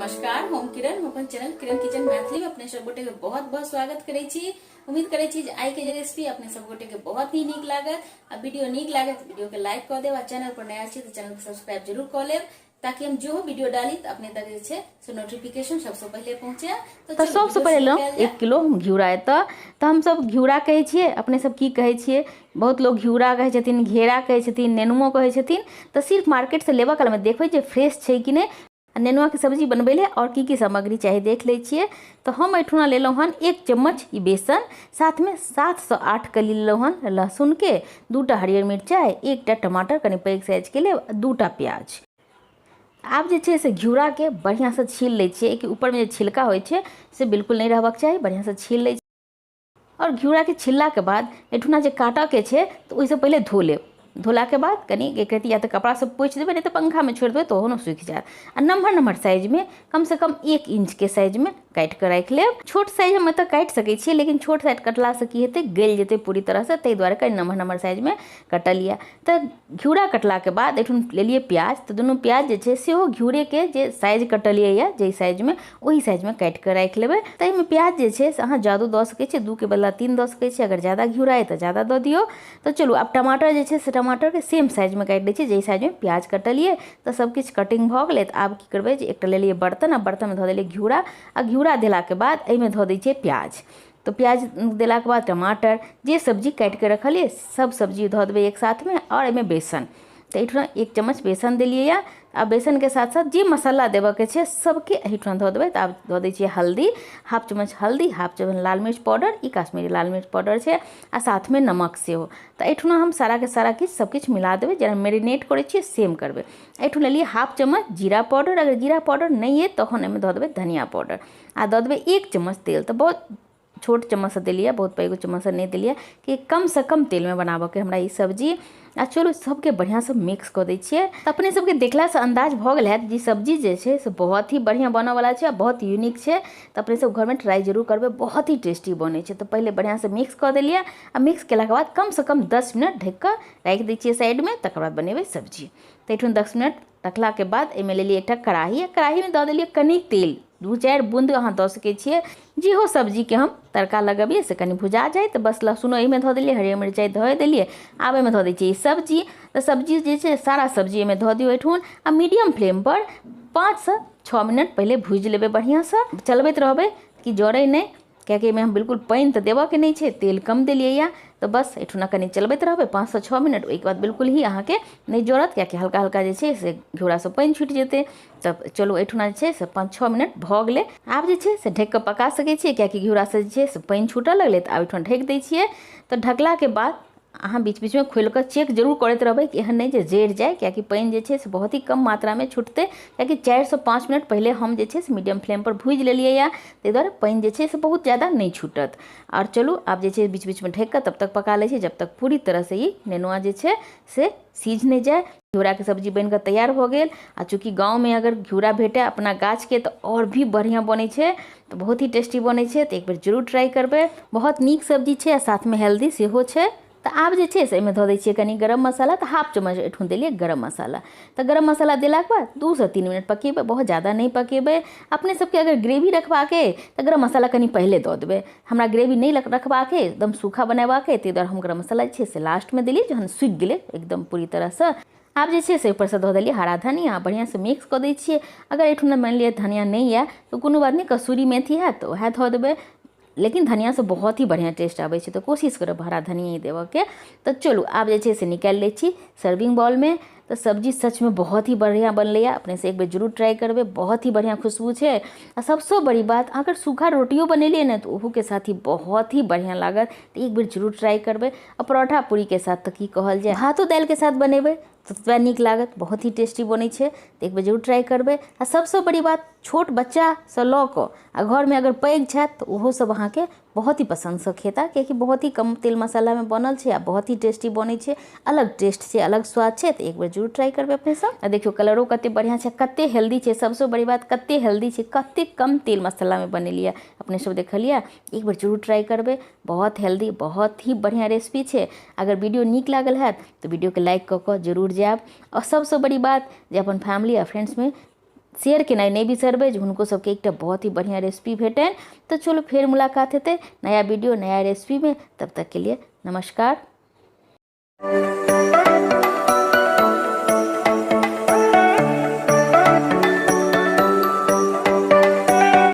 नमस्कार, हम किरण, हम अपन चैनल किरण किचन मैथिली में अपने सब गोटे के बहुत बहुत स्वागत करे छी। उम्मीद करे छी आई के रेसिपी अपने सब गोटे के बहुत ही नीक लागत। आ वीडियो नीक लागे तो वीडियो के लाइक कर देब आ चैनल पर नया छी तो चैनल को सब्सक्राइब जरूर कर लेब, ताकि हम जो वीडियो डाली तो अपने तक जे छे सो नोटिफिकेशन सबसे पहले पहुंचे। तो सबसे पहले 1 किलो घिउरा तो हम सब घिउरा कहे छिए, अपने सब की कहे छिए। बहुत लोग घिउरा कहे छथिन, घेरा कहे छथिन, नेनुओ कहे छथिन। तो सिर्फ मार्केट से लेबा काल में देखबे जे फ्रेश छै कि नहीं। नेनुआ के सब्जी बनबे ले और की सामग्री चाहिए देख ले छिए। तो हम एठुना लेलहुँ हन 1 चम्मच ई बेसन, साथ में 7 से 8 कली लेलहुँ हन लहसुन के, 2टा हरियर मिर्चाई, 1टा टमाटर कनी पैघ साइज के लिए, 2टा प्याज। आब जे छे से घिउरा के बढ़िया से छील ले छिए कि ऊपर में जे छिलका होय छे से बिल्कुल नहीं रहबाक चाहिए। बढ़िया से छील ले और घिउरा के छिलला के बाद एठुना जे काटा के छे तो ओइसे पहले धो लेब। धोला के बाद कनी एक रत्ती या तो कपड़ा से पोछ देवे, नहीं तो पंखा में छोड़ देवे तो ओहनो सूख जाए। आ नम्हर नम्हर साइज में कम से कम 1 इंच के साइज में काट के रख लेब। छोट साइज में तो काट सके छी, लेकिन छोट साइज कटला से की हेते गल जेते पूरी तरह से, तै द्वारे कनी नम्हर नम्हर साइज में कटल लिया। तो घिउरा कटला के बाद एठुन ले लिए प्याज। तो दोनों प्याज जे छे सेहो घिउरे के जे साइज कटलिए या जे साइज में वही साइज में काट के रख लेबे। तै में प्याज जे छे से अहाँ ज्यादा द सके छी, 2 के बदला 3 द सके छी। अगर ज्यादा घिउरा है तो ज्यादा द दियो। तो चलू अब टमाटर जे छे से टमाटर के सेम साइज में काट दै छी, जे साइज में प्याज कटलिए। तो सब किछ कटिंग भ गेलै। आब की करबे जे एकटा ले लिए बर्तन, आ बर्तन में धो देलिए घिउरा। आ घिउरा देला के बाद एमे धो दै छिए प्याज। तो प्याज देला के बाद टमाटर, जे सब्जी काट के रखलिए सब सब्जी धो देबे एक साथ में। और एमे बेसन, तो एठुना 1 चम्मच बेसन देलिए या। आ बेसन के साथ साथ जे मसाला देबे के छे सबके एठुना धो देबे। तो आब धो दै छिए हल्दी, 1/2 चम्मच हल्दी, 1/2 चम्मच लाल मिर्च पाउडर, ई काश्मीरी लाल मिर्च पाउडर छे, आ साथ में नमक सेहो। तो एठुना हम सारा के सारा किछ सब किछ मिला देबे, जेना मैरिनेट करे छिए सेम करबे। एठुन ले लिए 1/2 चम्मच जीरा पाउडर। अगर जीरा पाउडर नहीं है तखन एमे धो देबे धनिया पाउडर। आ दो देबे 1 चम्मच तेल। तो बहुत छोट चम्मच से दिलिए, बहुत पैगो चम्मच से नहीं दिलिए, कि कम से कम तेल में बनाबे के हमरा ई सब्जी। आ चलो सबके बढ़िया से मिक्स कर दै छिए। तो अपने सबके देखला से अंदाज भ गेल है जी सब्जी जे छे से बहुत ही बढ़िया बने वाला छे, बहुत यूनिक छे। तो अपने सब घर में ट्राई जरूर करबे, बहुत ही टेस्टी बने छे। तो पहले बढ़िया से मिक्स कर दिलिए। आ मिक्स केला के बाद कम से कम 10 मिनट ढक के रख दै छिए साइड में। तकर बाद बनेबे सब्जी। तो एठुन 10 मिनट रखला के बाद एमे ले लिए एकटा कढ़ाई। कढ़ाई में द देलिए कनी तेल, 2-4 बूंद अहाँ द सके छिए। जी हो सब्जी के हम तड़का लगबिए से कनी भुजा जाए तो बस लहसुन एहिमे धो देलिए, हरियर मिरचाई धो देलिए। आब एहिमे धो दै छिए सब्जी। तो सब्जी जे छे सारा सब्जी एहिमे धो दियो एठुन। आ मीडियम फ्लेम पर 5 से 6 मिनट पहले भूज लेबे बढ़िया से। चलबैत रहबे कि जरे नहीं, क्योंकि में हम बिल्कुल पानी तो देबे के नहीं छे, तेल कम दिलिए या। तो बस एठुना कनी चलबैत रहबे 5 से 6 मिनट। ओइके बाद बिल्कुल ही अहाँ के नहीं जरूरत, क्योंकि हल्का हल्का जे छे से घिउरा से पानी छूट जेते। तब चलो एठुना जे छे से 5-6 मिनट भ गेले। आब जे छे से ढक के पका सके छिए, क्योंकि घिउरा से जे छे से पानी छूटऽ लगले। तो आब एठुना ढक दै छिए। तो ढकला के बाद अहाँ बीच बीच में खोल कर चेक जरूर करते रहबे कि एहन नहीं जे जड़ जाए, क्योंकि पानी जे छे से बहुत ही कम मात्रा में छूटते। क्योंकि 4 से 5 मिनट पहले हम जे छे से मीडियम फ्लेम पर भूज लेलिए या, तै द्वारे पानी जे छे से बहुत ज़्यादा नहीं छूटत। और चलो आप जे छे बीच बीच में ढक कर तब तक पका ले छी जब तक पूरी तरह से ही नेनुआ जे छे से सीझ नहीं जाए। घिउरा के सब्जी बनकर तैयार हो गेल। आ चूँकि गाँव में अगर घिउरा भेटे अपना गाछ के तो और भी बढ़िया बने छे, तो बहुत ही टेस्टी बने छे। तो एक बार जरूर ट्राई करबे, बहुत नीक सब्जी छे, साथ में हेल्दी सेहो छे। तो आब जे छे से एहिमे धो दै छिए कनी गरम मसाला। तो 1/2 चम्मच एठुन देलिए गरम मसाला। तो गरम मसाला देला के बाद 2 से 3 मिनट पकेबे, बहुत ज़्यादा नहीं पकेबे। अपने सबके अगर ग्रेवी रखबाके तो गरम मसाला कनी पहले दो देबे। हमरा ग्रेवी नहीं रखबाके, एकदम सूखा बनाबाके, तै द्वारे हम गरम मसाला जे छे से लास्ट में देलिए, जहन सूख गेले एकदम पूरी तरह से। आप जे छे से ऊपर से धो देलिए हरा धनिया, बढ़िया से मिक्स कर दै छिए। अगर एठुन मान लिया धनिया नहीं है तो कोनो बात नहीं, कसूरी मेथी है तो वह धो देबे। लेकिन धनिया से बहुत ही बढ़िया टेस्ट आवे छे, तो कोशिश करब हरा धनिया ही देवे के। तो चलो आप जे छे से निकाल ले छी सर्विंग बाउल में। तो सब्जी सच में बहुत ही बढ़िया बनले। अपने से एक बार जरूर ट्राई करबे, बहुत ही बढ़िया खुशबू छे। और सबसे बड़ी बात, अगर सूखा रोटियों बनेलिए ना तो ओहू के साथ ही बहुत ही बढ़िया लागत। तो एक बार जरूर ट्राई करबे। और परोठा पूरी के साथ तो की कहल जाए, भातो दाल के साथ बनेबे तो तबा नीक लागत, बहुत ही टेस्टी बने छे। तो एक बार जरूर ट्राई करबे। आ सबसे बड़ी बात, छोट बच्चा से ल क आ घर में अगर पैघ छथि तो ओहो सब अहाँ के बहुत ही पसंद से खेता, क्योंकि बहुत ही कम तेल मसाला में बनल छे आ बहुत ही टेस्टी बने छे। अलग टेस्ट छे, अलग स्वाद छे। तो एक बार जरूर ट्राई करबे अपने सब। आ देखियो कलरो कते बढ़िया छे, कते हेल्दी छे। सबसे बड़ी बात, कते हेल्दी छे, कते कम तेल मसाला में बनेलिए अपने सब देखलिए। एक बार जरूर ट्राई करबे, बहुत हेल्दी, बहुत ही बढ़िया रेसिपी छे। अगर वीडियो नीक लागल है तो वीडियो के लाइक क के जरूर जायब। और सबसे बड़ी बात जे अपन फैमिली और फ्रेंड्स में शेयर केनाइ नहीं बिसरबै जे हुनको सबके एकटा बहुत ही बढ़िया रेसिपी भेटनि। तो चलो फेर मुलाकात हेतै नया वीडियो नया रेसिपी में। तब तक के लिए नमस्कार।